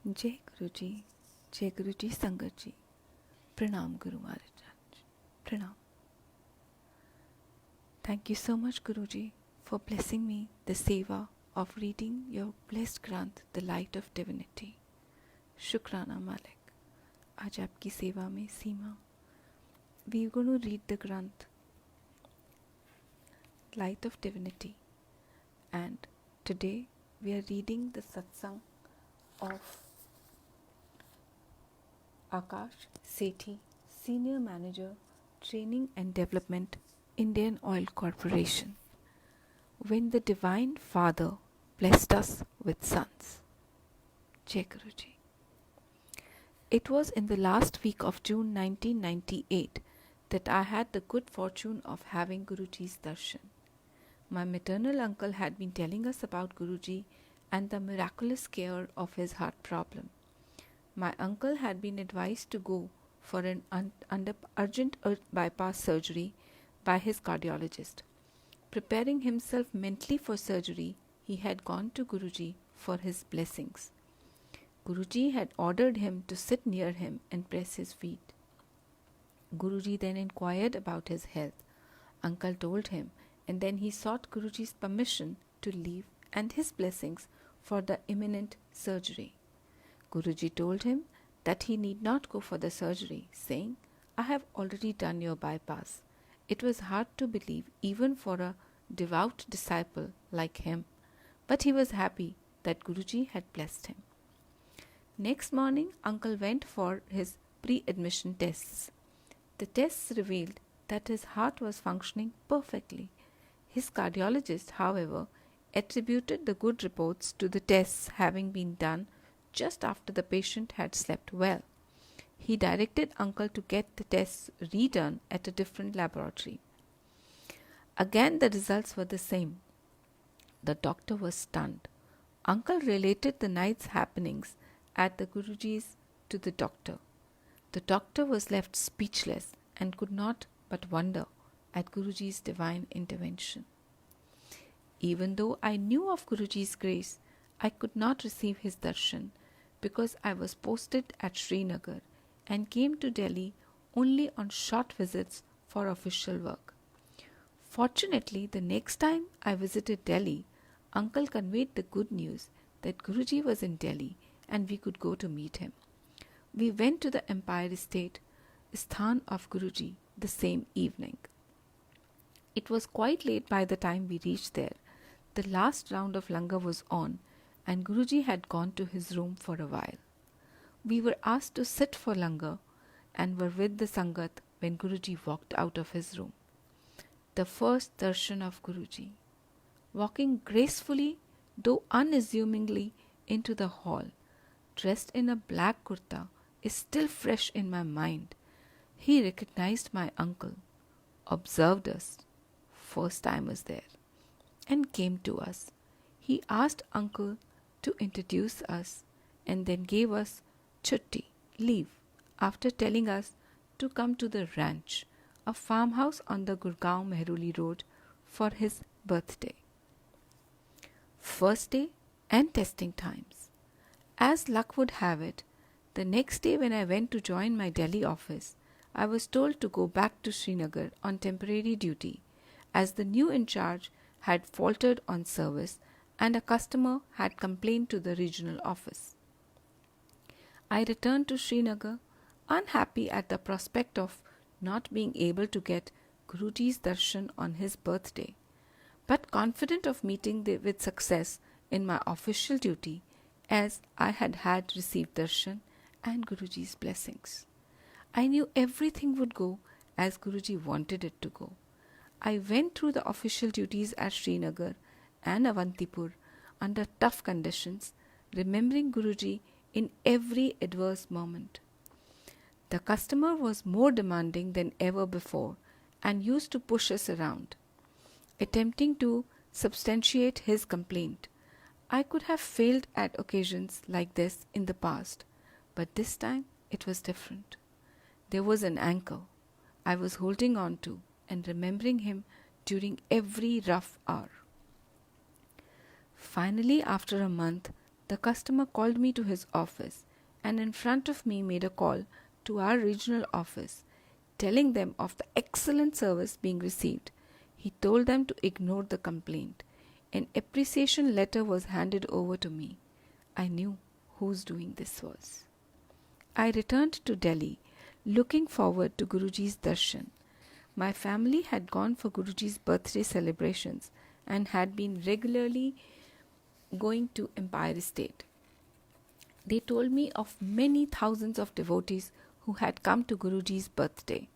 जय गुरु जी संगत जी Pranam Guru Maharaj. Pranam. Thank you so much Guruji for blessing me the seva of reading your blessed Granth, the light of divinity. Shukrana Malik. आज आपकी सेवा में सीमा. We are going to read the Granth, light of divinity, and today we are reading the satsang of Akash Sethi, Senior Manager, Training and Development, Indian Oil Corporation. When the Divine Father blessed us with sons. Jai Guruji. It was in the last week of June 1998 that I had the good fortune of having Guruji's darshan. My maternal uncle had been telling us about Guruji and the miraculous cure of his heart problem. My uncle had been advised to go for an urgent bypass surgery by his cardiologist. Preparing himself mentally for surgery, he had gone to Guruji for his blessings. Guruji had ordered him to sit near him and press his feet. Guruji then inquired about his health. Uncle told him, and then he sought Guruji's permission to leave and his blessings for the imminent surgery. Guruji told him that he need not go for the surgery, saying, I have already done your bypass. It was hard to believe even for a devout disciple like him, but he was happy that Guruji had blessed him. Next morning, Uncle went for his pre-admission tests. The tests revealed that his heart was functioning perfectly. His cardiologist, however, attributed the good reports to the tests having been done just after the patient had slept well. He directed Uncle to get the tests redone at a different laboratory. Again the results were the same. The doctor was stunned. Uncle related the night's happenings at the Guruji's to the doctor. The doctor was left speechless and could not but wonder at Guruji's divine intervention. Even though I knew of Guruji's grace, I could not receive his darshan because I was posted at Srinagar and came to Delhi only on short visits for official work. Fortunately, the next time I visited Delhi, Uncle conveyed the good news that Guruji was in Delhi and we could go to meet him. We went to the Empire Estate, Sthan of Guruji, the same evening. It was quite late by the time we reached there. The last round of langar was on and Guruji had gone to his room for a while. We were asked to sit for langar and were with the Sangat when Guruji walked out of his room. The first darshan of Guruji. Walking gracefully, though unassumingly, into the hall, dressed in a black kurta, is still fresh in my mind. He recognized my uncle, observed us, first time was there, and came to us. He asked uncle to introduce us and then gave us chutti, leave, after telling us to come to the ranch, a farmhouse on the Gurgaon Mehruli road, for his birthday. First day and testing times. As luck would have it, the next day when I went to join my Delhi office, I was told to go back to Srinagar on temporary duty as the new in charge had faltered on service and a customer had complained to the regional office. I returned to Srinagar, unhappy at the prospect of not being able to get Guruji's darshan on his birthday, but confident of meeting with success in my official duty as I had received darshan and Guruji's blessings. I knew everything would go as Guruji wanted it to go. I went through the official duties at Srinagar and Avantipur under tough conditions, remembering Guruji in every adverse moment. The customer was more demanding than ever before and used to push us around, attempting to substantiate his complaint. I could have failed at occasions like this in the past, but this time it was different. There was an anchor I was holding on to and remembering him during every rough hour. Finally, after a month, The customer called me to his office and in front of me made a call to our regional office, telling them of the excellent service being received. He told them to ignore the complaint. An appreciation letter was handed over to me. I knew whose doing this was. I returned to Delhi, looking forward to Guruji's darshan. My family had gone for Guruji's birthday celebrations and had been regularly going to Empire State. They told me of many thousands of devotees who had come to Guruji's birthday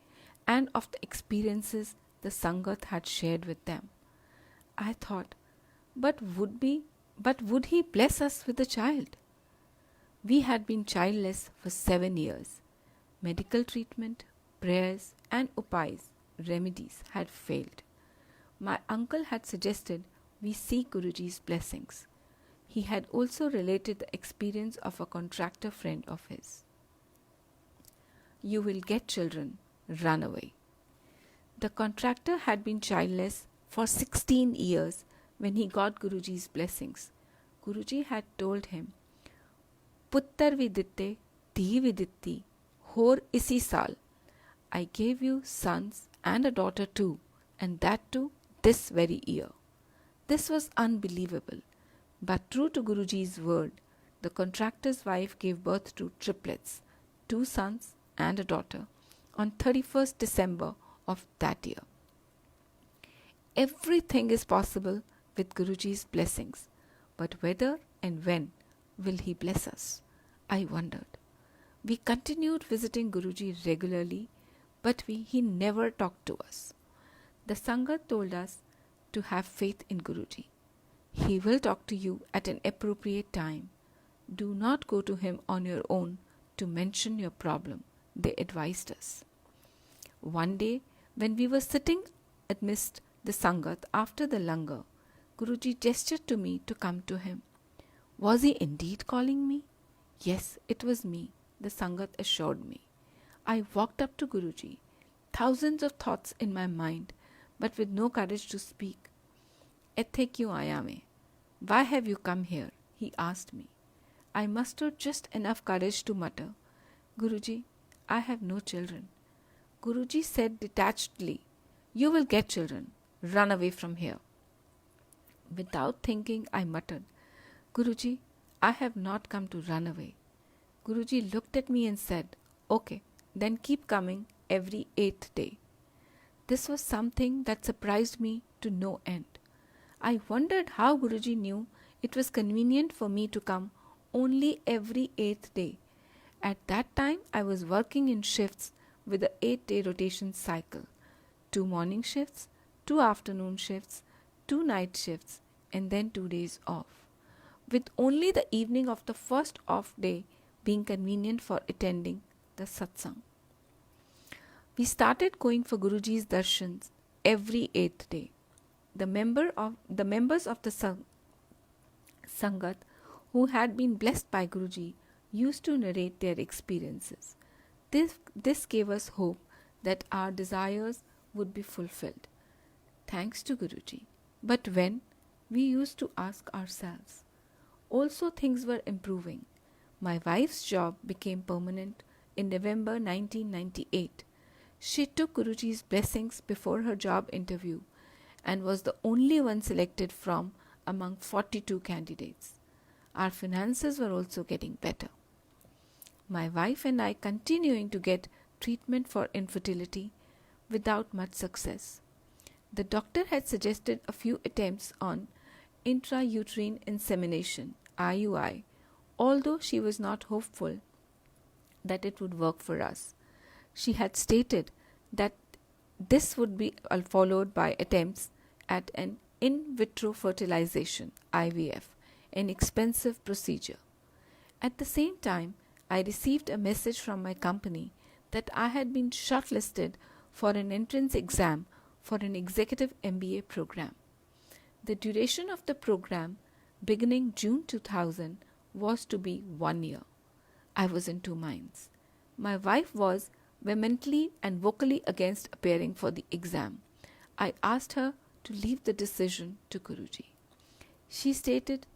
and of the experiences the Sangat had shared with them. I thought, but would he bless us with a child? We had been childless for 7 years. Medical treatment, prayers and upais, remedies had failed. My uncle had suggested we seek Guruji's blessings. He had also related the experience of a contractor friend of his. You will get children, run away. The contractor had been childless for 16 years when he got Guruji's blessings. Guruji had told him, Puttar viditte, dhi viditti, hor isi saal. I gave you sons and a daughter too, and that too this very year. This was unbelievable, but true to Guruji's word, the contractor's wife gave birth to triplets, 2 sons and a daughter, on 31st December of that year. Everything is possible with Guruji's blessings, but whether and when will he bless us? I wondered. We continued visiting Guruji regularly, but he never talked to us. The Sangat told us to have faith in Guruji. He will talk to you at an appropriate time. Do not go to him on your own to mention your problem, they advised us. One day, when we were sitting amidst the Sangat after the langar, Guruji gestured to me to come to him. Was he indeed calling me? Yes, it was me, the Sangat assured me. I walked up to Guruji, thousands of thoughts in my mind, but with no courage to speak. Ethe kyun aaya main? Why have you come here? He asked me. I mustered just enough courage to mutter, Guruji, I have no children. Guruji said detachedly, You will get children. Run away from here. Without thinking, I muttered, Guruji, I have not come to run away. Guruji looked at me and said, Okay, then keep coming every 8th day. This was something that surprised me to no end. I wondered how Guruji knew it was convenient for me to come only every 8th day. At that time, I was working in shifts with a 8-day rotation cycle. 2 morning shifts, 2 afternoon shifts, 2 night shifts, and then 2 days off, with only the evening of the first off day being convenient for attending the satsang. We started going for Guruji's darshans every 8th day. The members of the Sangat who had been blessed by Guruji used to narrate their experiences. This gave us hope that our desires would be fulfilled. Thanks to Guruji. But when? We used to ask ourselves. Also things were improving. My wife's job became permanent in November 1998. She took Guruji's blessings before her job interview and was the only one selected from among 42 candidates. Our finances were also getting better. My wife and I continuing to get treatment for infertility without much success. The doctor had suggested a few attempts on intrauterine insemination, IUI, although she was not hopeful that it would work for us. She had stated that this would be followed by attempts at an in vitro fertilization, IVF, an expensive procedure. At the same time, I received a message from my company that I had been shortlisted for an entrance exam for an executive MBA program. The duration of the program, beginning June 2000, was to be 1 year. I was in 2 minds. My wife was vehemently and vocally against appearing for the exam. I asked her to leave the decision to Guruji. She stated,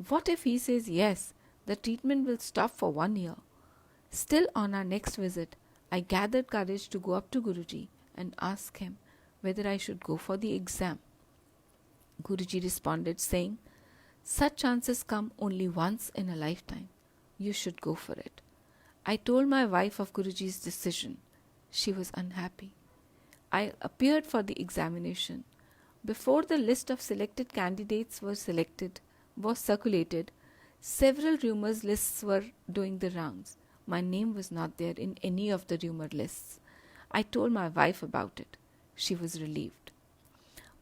What if he says yes, the treatment will stop for 1 year? Still, on our next visit, I gathered courage to go up to Guruji and ask him whether I should go for the exam. Guruji responded saying, "Such chances come only once in a lifetime. You should go for it." I told my wife of Guruji's decision. She was unhappy. I appeared for the examination. Before the list of selected candidates was circulated, several rumors lists were doing the rounds. My name was not there in any of the rumor lists. I told my wife about it. She was relieved.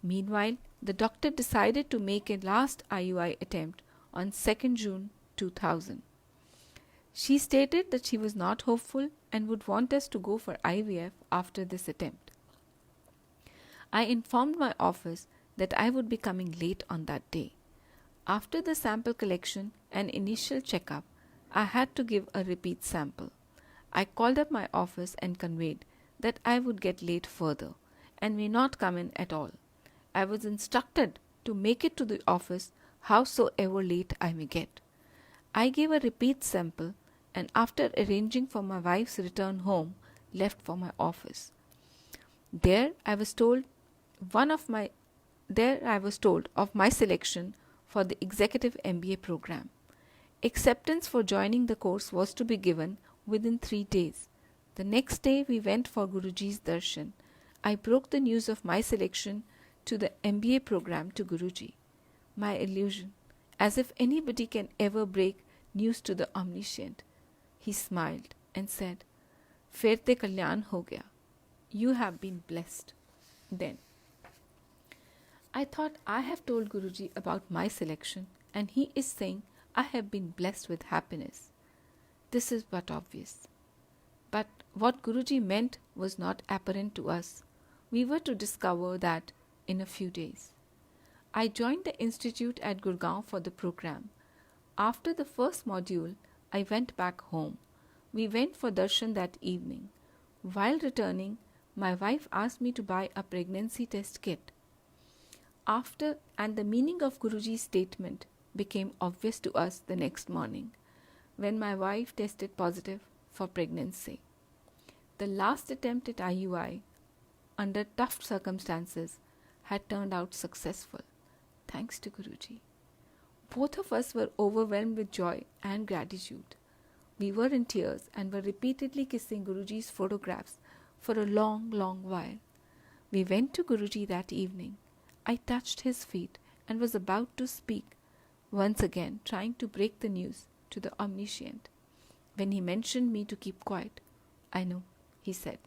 Meanwhile, the doctor decided to make a last IUI attempt on 2nd June 2000. She stated that she was not hopeful and would want us to go for IVF after this attempt. I informed my office that I would be coming late on that day. After the sample collection and initial checkup, I had to give a repeat sample. I called up my office and conveyed that I would get late further and may not come in at all. I was instructed to make it to the office howsoever late I may get. I gave a repeat sample and after arranging for my wife's return home, left for my office. There I was told of my selection for the executive MBA program. Acceptance for joining the course was to be given within 3 days. The next day we went for Guruji's darshan. I broke the news of my selection to the MBA program to Guruji. My illusion, as if anybody can ever break news to the omniscient. He smiled and said, "Fir te kalyan ho gaya. You have been blessed." Then I thought, I have told Guruji about my selection and he is saying I have been blessed with happiness. This is but obvious. But what Guruji meant was not apparent to us. We were to discover that in a few days. I joined the institute at Gurgaon for the program. After the first module, I went back home. We went for darshan that evening. While returning, my wife asked me to buy a pregnancy test kit. And the meaning of Guruji's statement became obvious to us the next morning, when my wife tested positive for pregnancy. The last attempt at IUI, under tough circumstances, had turned out successful, thanks to Guruji. Both of us were overwhelmed with joy and gratitude. We were in tears and were repeatedly kissing Guruji's photographs for a long, long while. We went to Guruji that evening. I touched his feet and was about to speak, once again trying to break the news to the omniscient, when he mentioned me to keep quiet. "I know," he said.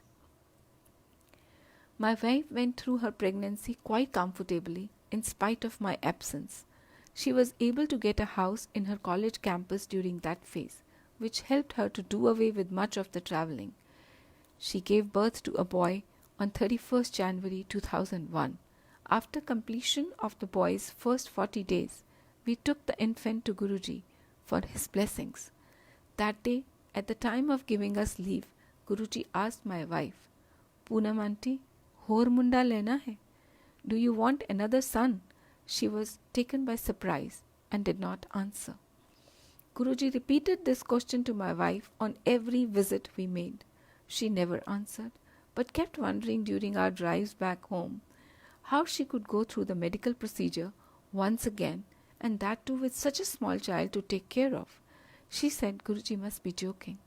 My wife went through her pregnancy quite comfortably in spite of my absence. She was able to get a house in her college campus during that phase, which helped her to do away with much of the travelling. She gave birth to a boy on 31st January 2001. After completion of the boy's first 40 days, we took the infant to Guruji for his blessings. That day, at the time of giving us leave, Guruji asked my wife, "Poonam Aunty, hor munda lena hai? Do you want another son?" She was taken by surprise and did not answer. Guruji repeated this question to my wife on every visit we made. She never answered, but kept wondering during our drives back home how she could go through the medical procedure once again, and that too with such a small child to take care of. She said Guruji must be joking.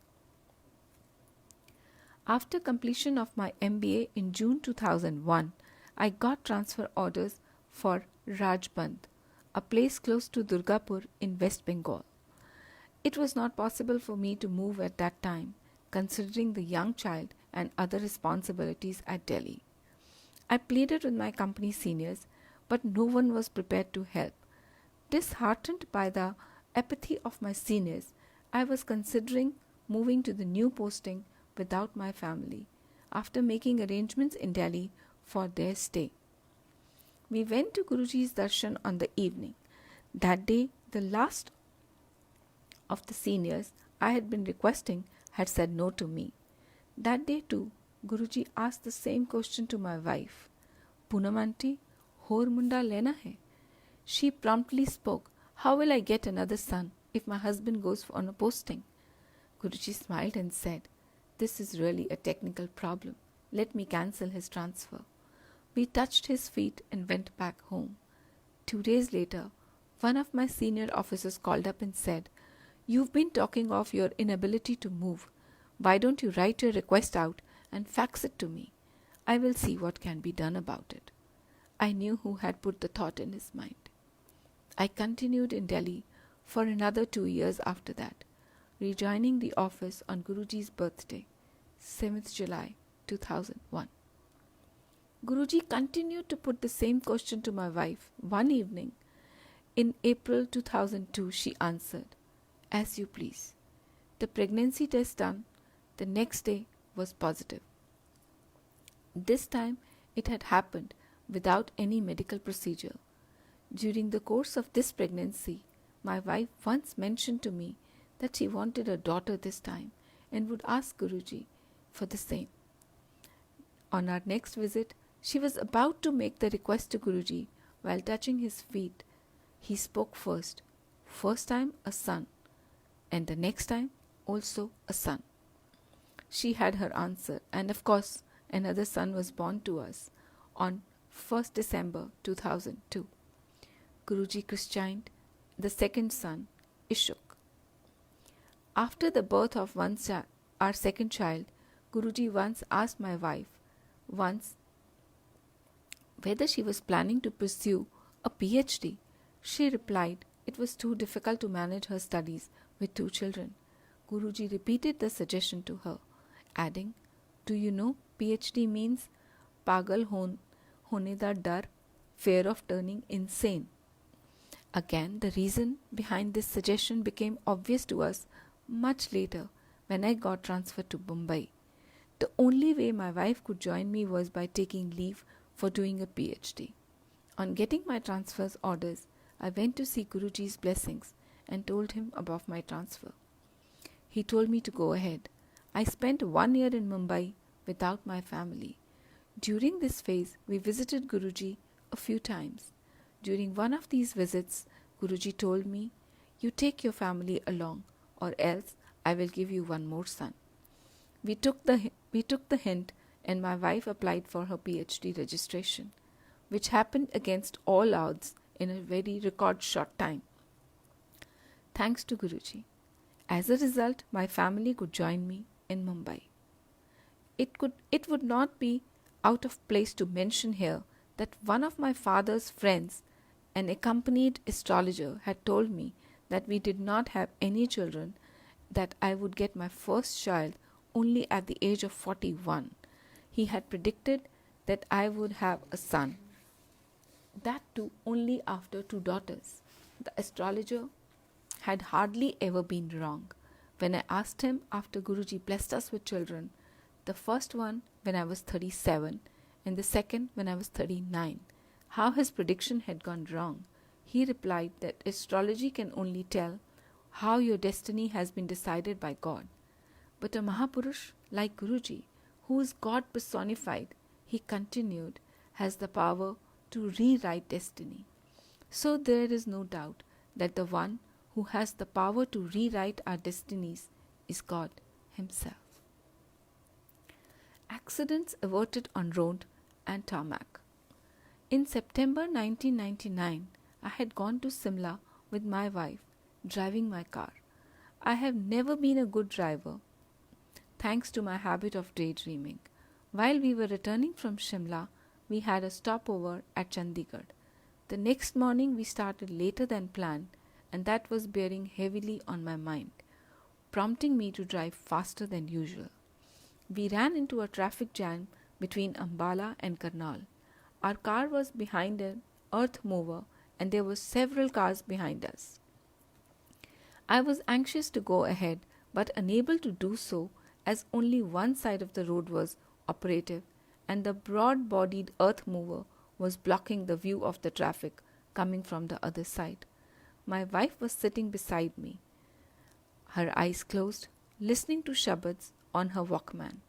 After completion of my MBA in June 2001, I got transfer orders for Rajband, a place close to Durgapur in West Bengal. It was not possible for me to move at that time, considering the young child and other responsibilities at Delhi. I pleaded with my company seniors, but no one was prepared to help. Disheartened by the apathy of my seniors, I was considering moving to the new posting without my family, after making arrangements in Delhi for their stay. We went to Guruji's darshan on the evening. That day, the last of the seniors I had been requesting had said no to me. That day too, Guruji asked the same question to my wife, "Poonam Aunty, hor munda lena hai?" She promptly spoke, How will I get another son if my husband goes on a posting? Guruji smiled and said, This is really a technical problem. Let me cancel his transfer. We touched his feet and went back home. 2 days later, one of my senior officers called up and said, You've been talking of your inability to move. Why don't you write your request out and fax it to me? I will see what can be done about it. I knew who had put the thought in his mind. I continued in Delhi for another 2 years after that, rejoining the office on Guruji's birthday, 7th July 2001. Guruji continued to put the same question to my wife one evening. In April 2002, she answered, As you please. The pregnancy test done, the next day was positive. This time it had happened without any medical procedure. During the course of this pregnancy, my wife once mentioned to me that she wanted a daughter this time and would ask Guruji for the same. On our next visit, she was about to make the request to Guruji while touching his feet. He spoke first time a son, and the next time also a son. She had her answer, and of course another son was born to us on 1st December 2002. Guruji christened the second son Ishuk. After the birth of our second child, Guruji once asked my wife whether she was planning to pursue a PhD. She replied it was too difficult to manage her studies with 2 children. Guruji repeated the suggestion to her, adding, Do you know PhD means pagal hone da dar, fear of turning insane. Again, the reason behind this suggestion became obvious to us much later when I got transferred to Mumbai. The only way my wife could join me was by taking leave for doing a PhD. On getting my transfer's orders, I went to see Guruji's blessings and told him about my transfer. He told me to go ahead. I spent 1 year in Mumbai without my family. During this phase, we visited Guruji a few times. During one of these visits, Guruji told me, You take your family along, or else I will give you one more son. We took the hint, and my wife applied for her PhD registration, which happened against all odds in a very record short time. Thanks to Guruji. As a result, my family could join me in Mumbai. It would not be out of place to mention here that one of my father's friends, an accompanied astrologer, had told me that we did not have any children, that I would get my first child only at the age of 41. He had predicted that I would have a son, that too only after 2 daughters. The astrologer had hardly ever been wrong. When I asked him after Guruji blessed us with children, the first one when I was 37 and the second when I was 39, how his prediction had gone wrong, he replied that astrology can only tell how your destiny has been decided by God. But a Mahapurush like Guruji, who is God personified, he continued, has the power to rewrite destiny. So there is no doubt that the one who has the power to rewrite our destinies is God Himself. Accidents averted on road and tarmac. In September 1999, I had gone to Simla with my wife, driving my car. I have never been a good driver, thanks to my habit of daydreaming. While we were returning from Shimla, we had a stopover at Chandigarh. The next morning we started later than planned, and that was bearing heavily on my mind, prompting me to drive faster than usual. We ran into a traffic jam between Ambala and Karnal. Our car was behind an earth mover, and there were several cars behind us. I was anxious to go ahead, but unable to do so as only one side of the road was operative, and the broad-bodied earth mover was blocking the view of the traffic coming from the other side. My wife was sitting beside me, her eyes closed, listening to Shabads on her Walkman.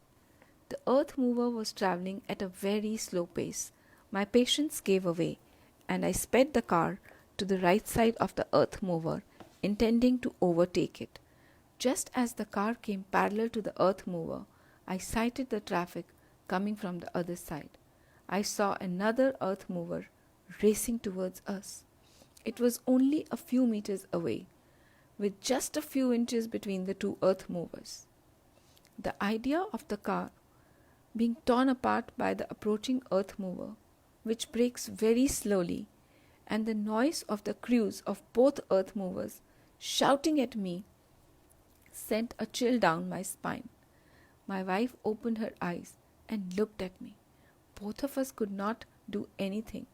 The earth mover was travelling at a very slow pace. My patience gave away, and I sped the car to the right side of the earth mover, intending to overtake it. Just as the car came parallel to the earth mover, I sighted the traffic coming from the other side. I saw another earth mover racing towards us. It was only a few meters away, with just a few inches between the two earth movers. The idea of the car being torn apart by the approaching earth mover, which brakes very slowly, and the noise of the crews of both earth movers shouting at me sent a chill down my spine. My wife opened her eyes and looked at me. Both of us could not do anything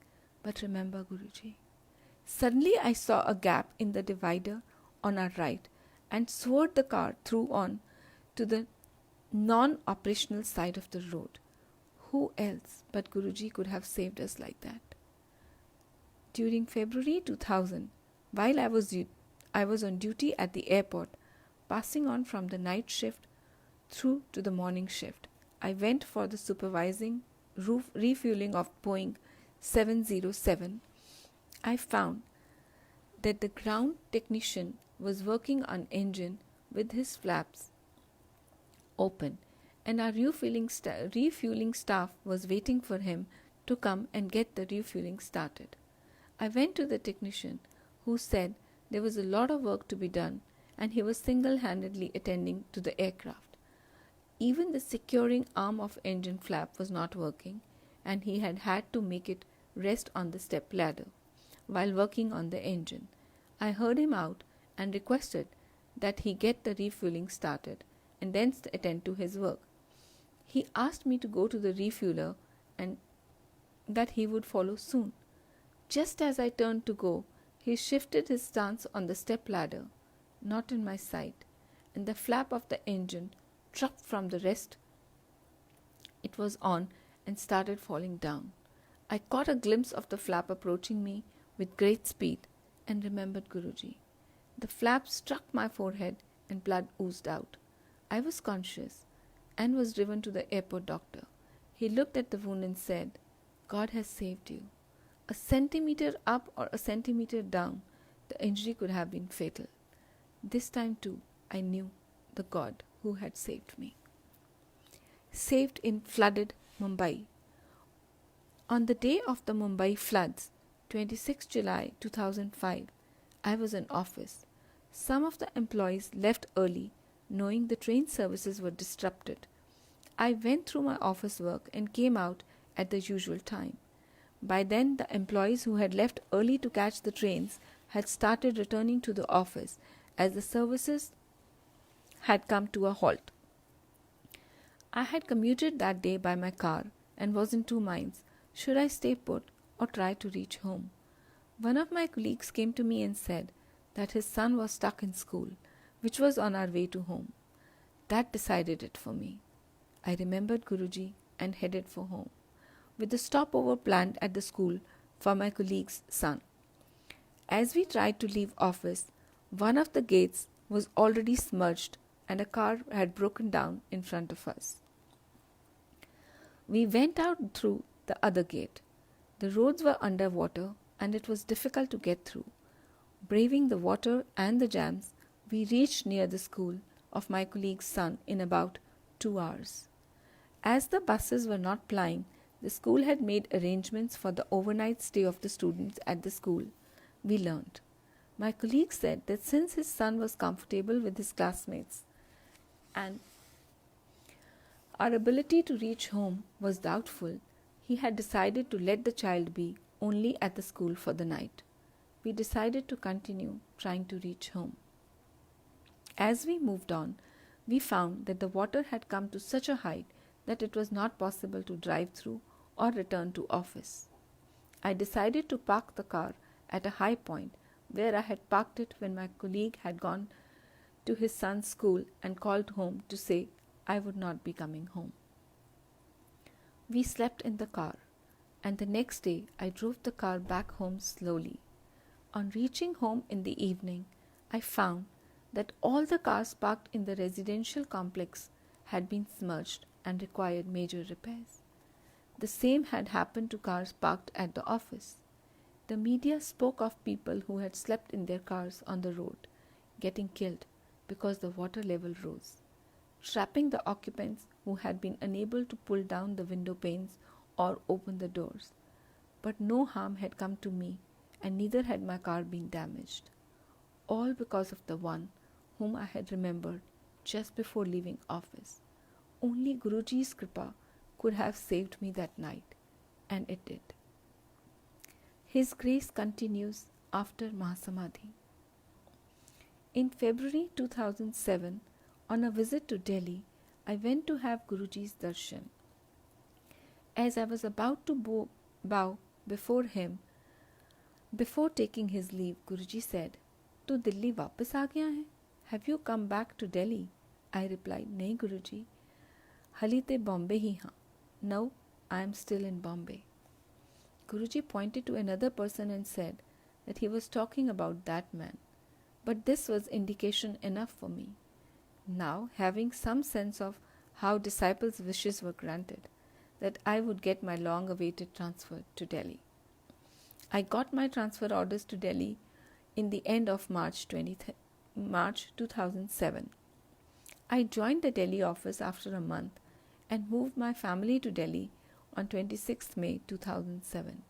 but remember Guruji. Suddenly I saw a gap in the divider on our right and swerved the car through on to the non-operational side of the road. Who else but Guruji could have saved us like that? During February 2000, while I was on duty at the airport, passing on from the night shift through to the morning shift, I went for the supervising refueling of Boeing 707. I found that the ground technician was working on engine with his flaps open, and our refueling staff was waiting for him to come and get the refueling started. I went to the technician, who said there was a lot of work to be done and he was single-handedly attending to the aircraft. Even the securing arm of engine flap was not working, and he had to make it rest on the step ladder while working on the engine. I heard him out and requested that he get the refueling started and then attend to his work. He asked me to go to the refueler and that he would follow soon. Just as I turned to go, he shifted his stance on the step ladder, not in my sight, and the flap of the engine dropped from the rest it was on and started falling down. I caught a glimpse of the flap approaching me with great speed and remembered Guruji. The flap struck my forehead and blood oozed out. I was conscious and was driven to the airport doctor. He looked at the wound and said, "God has saved you. A centimeter up or a centimeter down, the injury could have been fatal." This time too, I knew the God who had saved me. Saved in flooded Mumbai. On the day of the Mumbai floods, 26 July 2005, I was in office. Some of the employees left early, knowing the train services were disrupted. I went through my office work and came out at the usual time. By then, the employees who had left early to catch the trains had started returning to the office as the services had come to a halt. I had commuted that day by my car and was in two minds. Should I stay put or try to reach home? One of my colleagues came to me and said that his son was stuck in school, which was on our way to home. That decided it for me. I remembered Guruji and headed for home, with a stopover planned at the school for my colleague's son. As we tried to leave office, one of the gates was already smudged and a car had broken down in front of us. We went out through the other gate. The roads were underwater and it was difficult to get through. Braving the water and the jams, we reached near the school of my colleague's son in about 2 hours. As the buses were not plying, the school had made arrangements for the overnight stay of the students at the school. We learned. My colleague said that since his son was comfortable with his classmates and our ability to reach home was doubtful, he had decided to let the child be only at the school for the night. We decided to continue trying to reach home. As we moved on, we found that the water had come to such a height that it was not possible to drive through or return to office. I decided to park the car at a high point where I had parked it when my colleague had gone to his son's school and called home to say I would not be coming home. We slept in the car, and the next day I drove the car back home slowly. On reaching home in the evening, I found that all the cars parked in the residential complex had been smudged and required major repairs. The same had happened to cars parked at the office. The media spoke of people who had slept in their cars on the road, getting killed because the water level rose, trapping the occupants who had been unable to pull down the window panes or open the doors. But no harm had come to me, and neither had my car been damaged. All because of the one whom I had remembered just before leaving office. Only Guruji's kripa could have saved me that night, and it did. His grace continues after Mahasamadhi. In February 2007, on a visit to Delhi, I went to have Guruji's darshan. As I was about to bow before him, before taking his leave, Guruji said, "Tu Delhi वापस आ गया है? Have you come back to Delhi?" I replied, "नहीं Guruji, हाली ते Bombay ही हाँ." "No, I am still in Bombay." Guruji pointed to another person and said that he was talking about that man. But this was indication enough for me. Now, having some sense of how disciples' wishes were granted, that I would get my long-awaited transfer to Delhi. I got my transfer orders to Delhi in the end of March 2007. I joined the Delhi office after a month and moved my family to Delhi on 26th May 2007.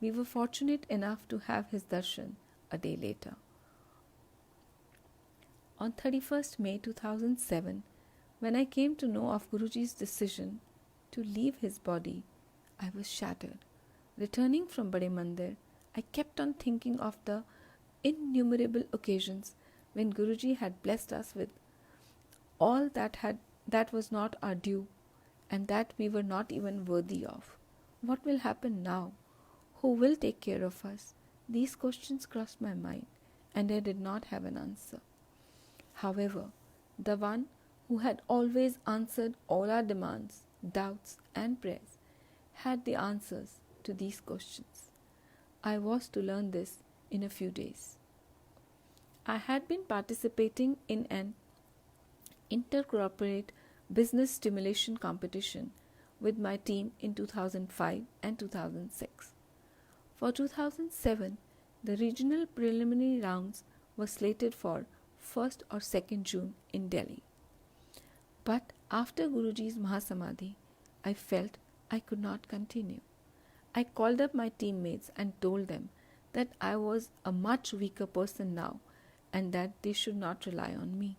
We were fortunate enough to have his darshan a day later. On 31st May 2007, when I came to know of Guruji's decision to leave his body, I was shattered. Returning from Bade Mandir, I kept on thinking of the innumerable occasions when Guruji had blessed us with all that was not our due and that we were not even worthy of. What will happen now? Who will take care of us? These questions crossed my mind, and I did not have an answer. However, the one who had always answered all our demands, doubts, and prayers had the answers to these questions. I was to learn this in a few days. I had been participating in an intercorporate business stimulation competition with my team in 2005 and 2006. For 2007, the regional preliminary rounds were slated for 1st or 2nd June in Delhi. But after Guruji's Mahasamadhi, I felt I could not continue. I called up my teammates and told them that I was a much weaker person now and that they should not rely on me.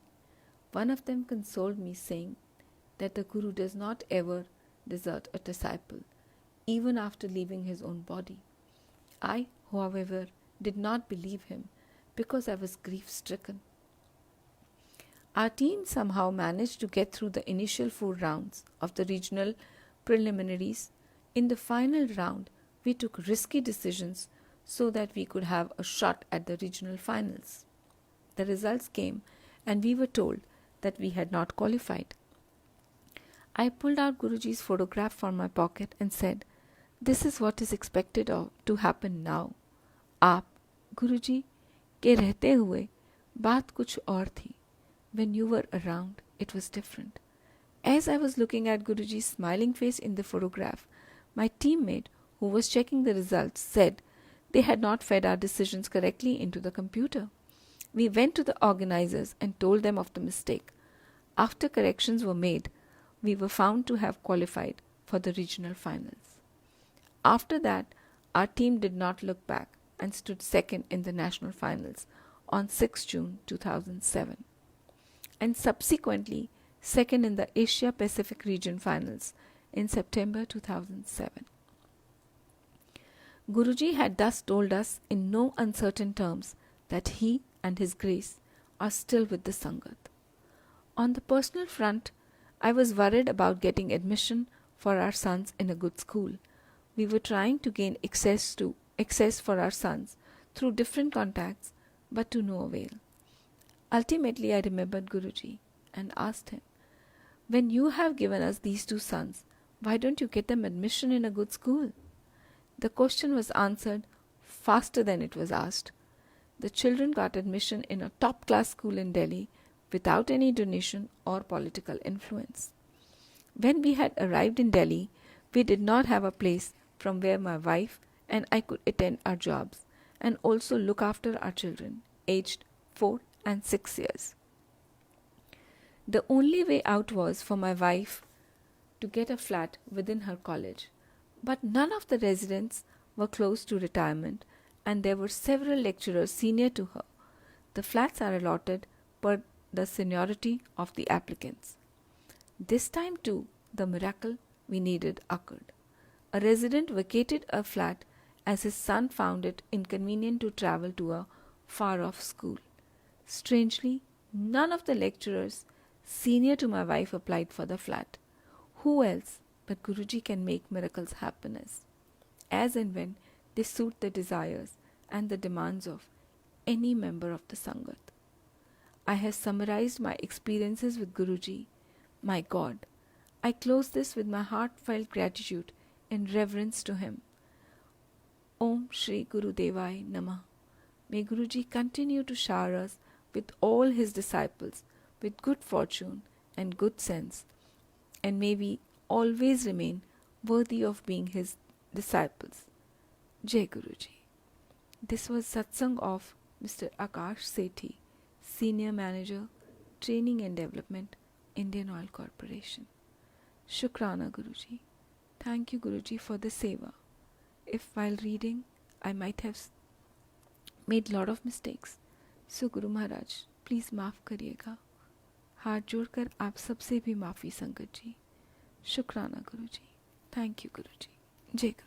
One of them consoled me, saying that the Guru does not ever desert a disciple, even after leaving his own body. I, however, did not believe him because I was grief-stricken. Our team somehow managed to get through the initial 4 rounds of the regional preliminaries. In the final round, we took risky decisions so that we could have a shot at the regional finals. The results came and we were told that we had not qualified. I pulled out Guruji's photograph from my pocket and said, "This is what is expected to happen now. आप, Guruji, के रहते हुए बात कुछ और थी. When you were around, it was different." As I was looking at Guruji's smiling face in the photograph, my teammate, who was checking the results, said they had not fed our decisions correctly into the computer. We went to the organizers and told them of the mistake. After corrections were made, we were found to have qualified for the regional finals. After that, our team did not look back and stood second in the national finals on 6 June 2007, and subsequently second in the Asia Pacific region finals in September 2007. Guruji had thus told us in no uncertain terms that he and his grace are still with the Sangat. On the personal front, I was worried about getting admission for our sons in a good school. We were trying to gain access for our sons through different contacts, but to no avail. Ultimately, I remembered Guruji and asked him, "When you have given us these 2 sons, why don't you get them admission in a good school?" The question was answered faster than it was asked. The children got admission in a top-class school in Delhi without any donation or political influence. When we had arrived in Delhi, we did not have a place from where my wife and I could attend our jobs and also look after our children aged 4 and 6 years. The only way out was for my wife to get a flat within her college, but none of the residents were close to retirement and there were several lecturers senior to her. The flats are allotted per the seniority of the applicants. This time too, the miracle we needed occurred. A resident vacated a flat as his son found it inconvenient to travel to a far-off school. Strangely, none of the lecturers senior to my wife applied for the flat. Who else but Guruji can make miracles happen as and when they suit the desires and the demands of any member of the Sangat. I have summarized my experiences with Guruji, my God. I close this with my heartfelt gratitude and reverence to him. Om Shri Guru Devai Namah. May Guruji continue to shower us with all his disciples with good fortune and good sense, and may we always remain worthy of being his disciples. Jai Guruji. This was satsang of Mr. Akash Sethi, Senior Manager, Training and Development, Indian Oil Corporation. Shukrana Guruji. Thank you Guruji for the seva. If while reading I might have made lot of mistakes, so Guru Maharaj please माफ़ करिएगा. हाथ जोड़कर आप सबसे भी माफ़ी संगत जी. शुक्राना गुरु जी. थैंक यू गुरु जी. जय गुरु.